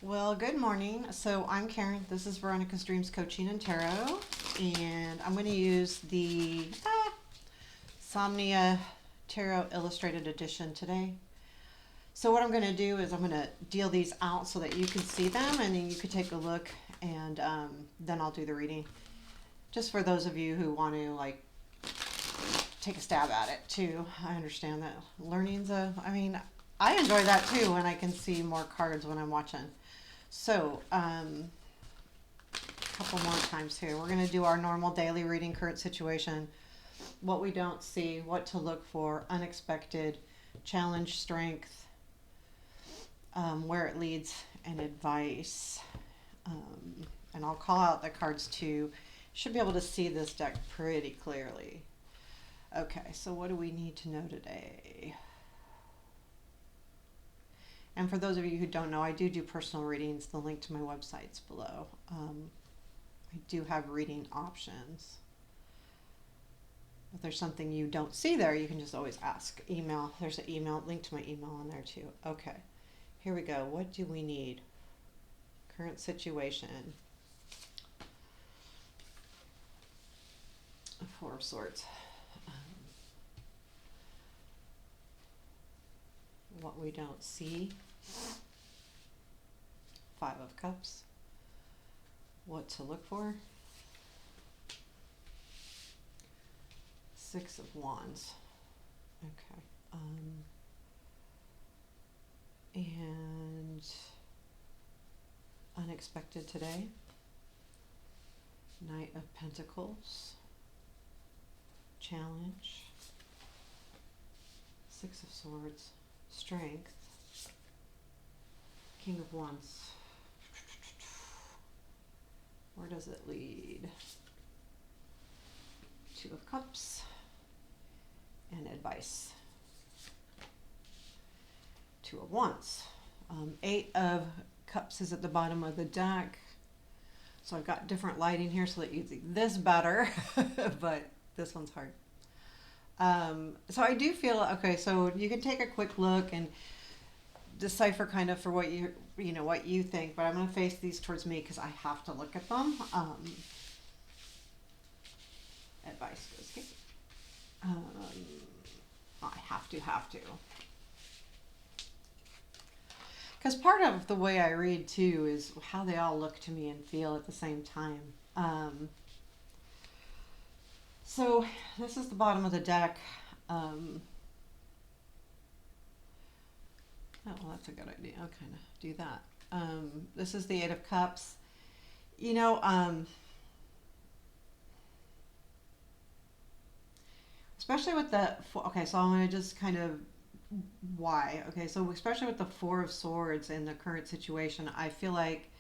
Well, good morning. So I'm Karen. This is Veronica's Dreams Coaching and Tarot, and I'm going to use the Somnia Tarot Illustrated Edition today. So what I'm going to do is I'm going to deal these out so that you can see them, and then you can take a look, and then I'll do the reading. Just for those of you who want to take a stab at it too. I understand that learning's I enjoy that too when I can see more cards when I'm watching. So, a couple more times here. We're going to do our normal daily reading, current situation, what we don't see, what to look for, unexpected, challenge, strength, where it leads, and advice. And I'll call out the cards too. Should be able to see this deck pretty clearly. Okay, so what do we need to know today? And for those of you who don't know, I do personal readings. The link to my website's below. I do have reading options. If there's something you don't see there, you can just always ask. Email. There's an email link to my email on there too. Okay, here we go. What do we need? Current situation. Four of Swords. What we don't see. Five of Cups. What to look for. Six of Wands. Okay. And unexpected today. Knight of Pentacles. Challenge. Six of Swords. Strength. King of Wands. Where does it lead? Two of Cups. And advice. Two of Wands. Eight of Cups is at the bottom of the deck. So I've got different lighting here so that you see this better, but this one's hard. So I do feel, okay, so you can take a quick look and decipher kind of for what what you think, but I'm going to face these towards me because I have to look at them. Advice goes here. I have to. Because part of the way I read too is how they all look to me and feel at the same time. So this is the bottom of the deck. Oh, well, that's a good idea. I'll kind of do that. This is the Eight of Cups. Especially with the, okay, so I'm going to just kind of, why? Okay, so especially with the Four of Swords in the current situation, I feel like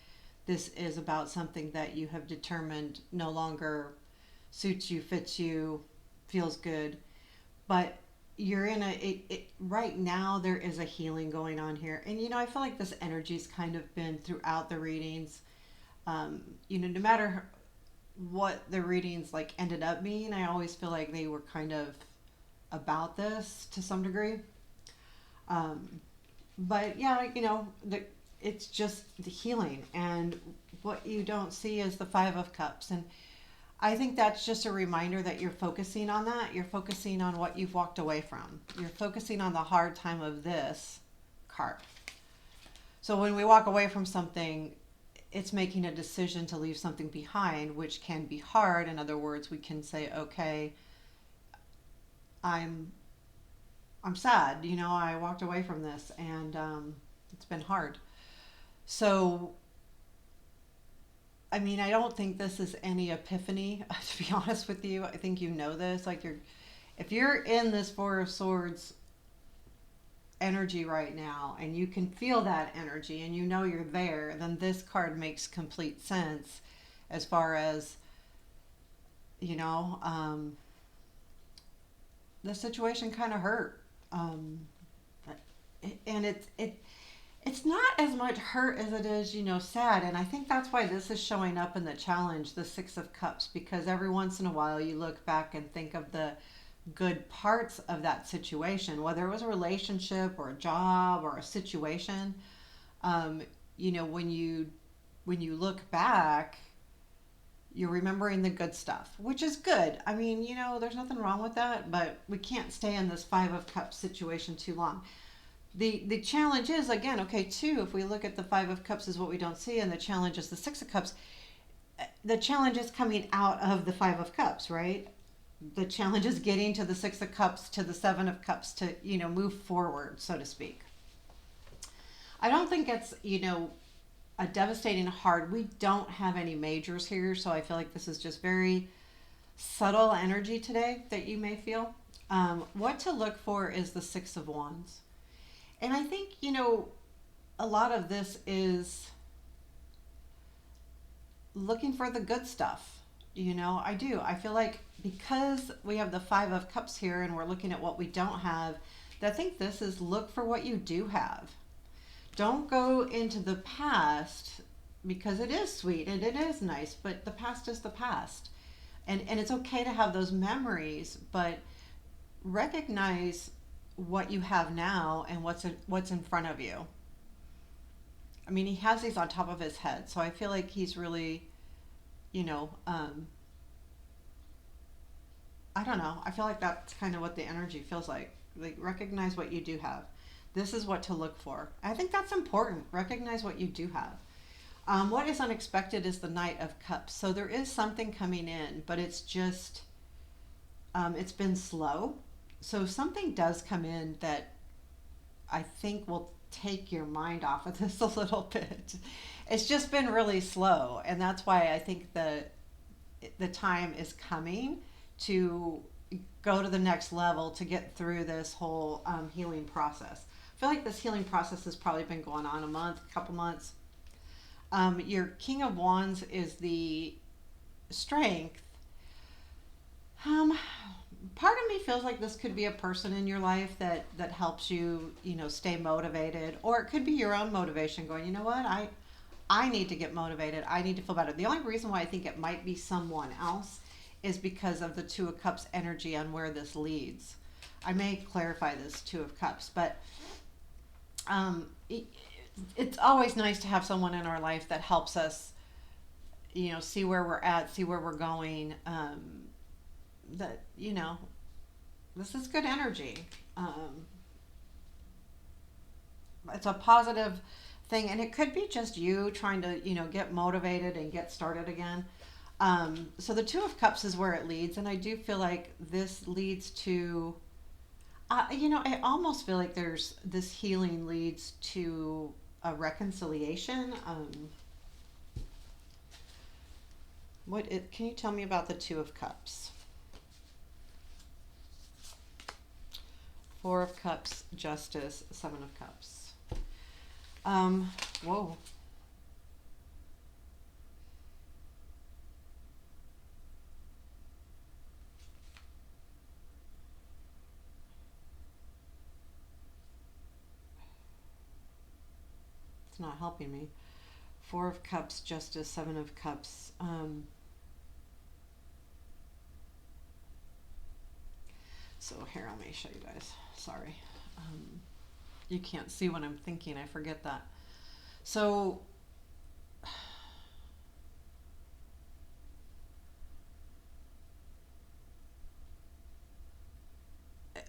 this is about something that you have determined no longer suits you, fits you, feels good, but you're in right now there is a healing going on here. And I feel like this energy's kind of been throughout the readings. No matter what the readings ended up being, I always feel like they were kind of about this to some degree. But yeah, it's just the healing, and what you don't see is the Five of Cups. And I think that's just a reminder that you're focusing on that. You're focusing on what you've walked away from. You're focusing on the hard time of this card. So when we walk away from something, it's making a decision to leave something behind, which can be hard. In other words, we can say, okay, I'm sad. I walked away from this, and it's been hard. So I don't think this is any epiphany, to be honest with you. I think this. If you're in this Four of Swords energy right now, and you can feel that energy, and you're there, then this card makes complete sense as far as, the situation kind of hurt. And it's not as much hurt as it is, sad. And I think that's why this is showing up in the challenge, the Six of Cups, because every once in a while you look back and think of the good parts of that situation, whether it was a relationship or a job or a situation. when you look back, you're remembering the good stuff, which is good. I mean, there's nothing wrong with that, but we can't stay in this 5 of Cups situation too long. The challenge is, again, okay, too, if we look at the 5 of Cups is what we don't see, and the challenge is the 6 of Cups. The challenge is coming out of the 5 of Cups, right? The challenge is getting to the 6 of Cups, to the 7 of Cups, to move forward, so to speak. I don't think it's a devastating hard. We don't have any majors here, so I feel like this is just very subtle energy today that you may feel. What to look for is the 6 of Wands. And I think, a lot of this is looking for the good stuff. I do. I feel like because we have the 5 of Cups here and we're looking at what we don't have, that I think this is look for what you do have. Don't go into the past, because it is sweet and it is nice, but the past is the past. And it's okay to have those memories, but recognize what you have now and what's in front of you. I mean, he has these on top of his head, so I feel like he's really, you know, um, I don't know. I feel like that's kind of what the energy feels like. Like, recognize what you do have. This is what to look for. I think that's important. Recognize what you do have. What is unexpected is the Knight of Cups. So there is something coming in, but it's just, it's been slow. So something does come in that I think will take your mind off of this a little bit. It's just been really slow, and that's why I think the time is coming to go to the next level to get through this whole healing process. I feel like this healing process has probably been going on a month, a couple months. Your King of Wands is the strength. Um, Part of me feels like this could be a person in your life that helps you, stay motivated, or it could be your own motivation. Going, you know what, I need to get motivated. I need to feel better. The only reason why I think it might be someone else is because of the Two of Cups energy on where this leads. I may clarify this Two of Cups, but it's always nice to have someone in our life that helps us, see where we're at, see where we're going. That this is good energy. It's a positive thing, and it could be just you trying to get motivated and get started again. So the Two of Cups is where it leads, and I do feel like this leads to, I almost feel like there's this healing leads to a reconciliation. Can you tell me about the Two of Cups? Four of Cups, Justice, Seven of Cups. Whoa. It's not helping me. Four of Cups, Justice, Seven of Cups. So here, let me show you guys. Sorry. You can't see what I'm thinking. I forget that. So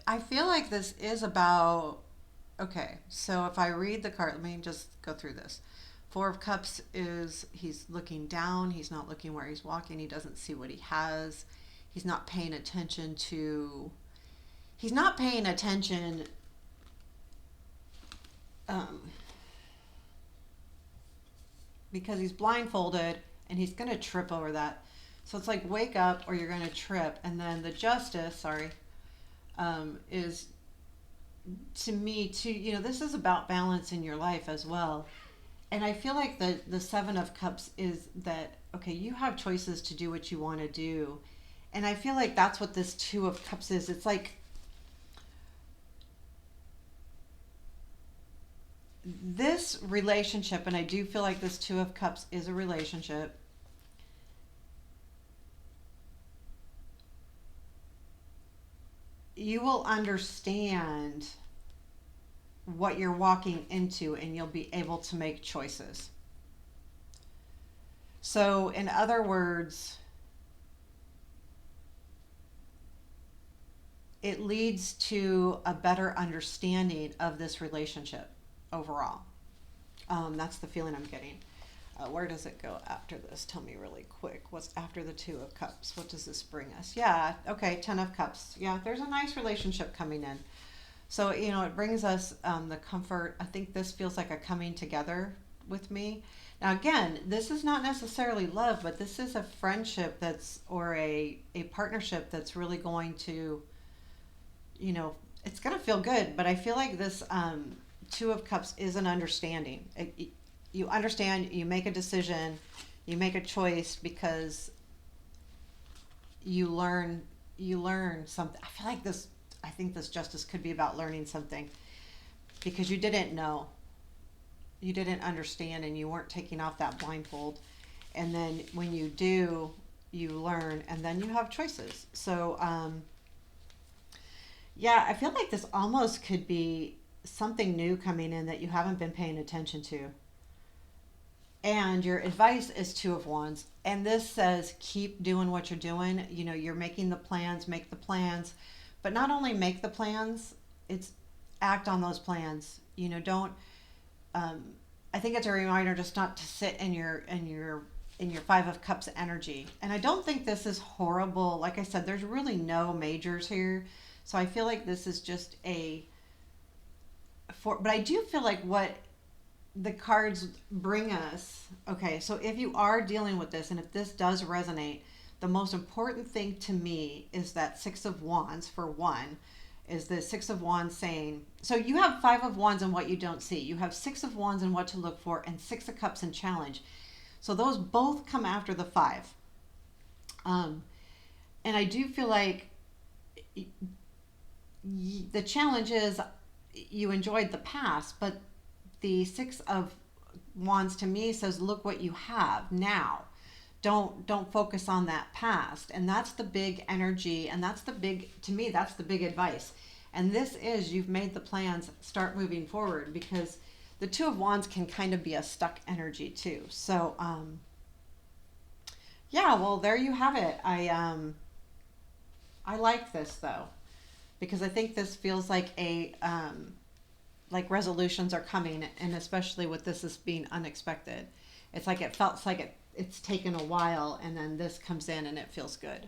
I feel like this is about, okay, so if I read the card, let me just go through this. Four of Cups is he's looking down. He's not looking where he's walking. He doesn't see what he has. He's not paying attention to, he's not paying attention um, because he's blindfolded and he's going to trip over that. So it's like wake up or you're going to trip. And then the Justice, sorry, is to me, this is about balance in your life as well. And I feel like the Seven of Cups is that, okay, you have choices to do what you want to do. And I feel like that's what this Two of Cups is. It's like this relationship, and I do feel like this Two of Cups is a relationship. You will understand what you're walking into, and you'll be able to make choices. So, in other words, it leads to a better understanding of this relationship overall. That's the feeling I'm getting. Where does it go after this? Tell me really quick. What's after the Two of Cups? What does this bring us? Yeah, okay, Ten of Cups. Yeah, there's a nice relationship coming in. So, it brings us the comfort. I think this feels like a coming together with me. Now, again, this is not necessarily love, but this is a friendship or a partnership that's really going to, it's going to feel good. But I feel like this Two of Cups is an understanding. You understand, you make a decision, you make a choice because you learn something. I think this justice could be about learning something because you didn't know, you didn't understand, and you weren't taking off that blindfold. And then when you do, you learn, and then you have choices. So, yeah, I feel like this almost could be something new coming in that you haven't been paying attention to. And your advice is Two of Wands. And this says keep doing what you're doing. You're making the plans, make the plans. But not only make the plans, it's act on those plans. Don't I think it's a reminder just not to sit in your Five of Cups energy. And I don't think this is horrible. Like I said, there's really no majors here. So I feel like this is just but I do feel like what the cards bring us. Okay, so if you are dealing with this and if this does resonate, the most important thing to me is that Six of Wands, for one, is the Six of Wands saying, so you have Five of Wands and what you don't see. You have Six of Wands and what to look for, and Six of Cups and challenge. So those both come after the five. And I do feel like the challenge is you enjoyed the past, but the Six of Wands to me says, look what you have now. Don't focus on that past. And that's the big energy, and to me, that's the big advice. And this is, you've made the plans, start moving forward, because the Two of Wands can kind of be a stuck energy too. So, yeah, well, there you have it. I like this though, because I think this feels like like resolutions are coming, and especially with this as being unexpected. It's like it felt like it's taken a while, and then this comes in and it feels good.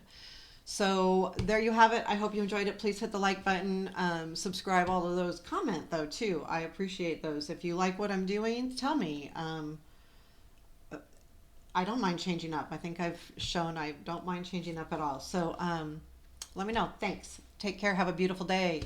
So there you have it. I hope you enjoyed it. Please hit the like button, subscribe, all of those. Comment though too. I appreciate those. If you like what I'm doing, tell me. I don't mind changing up. I think I've shown I don't mind changing up at all. So let me know. Thanks. Take care. Have a beautiful day.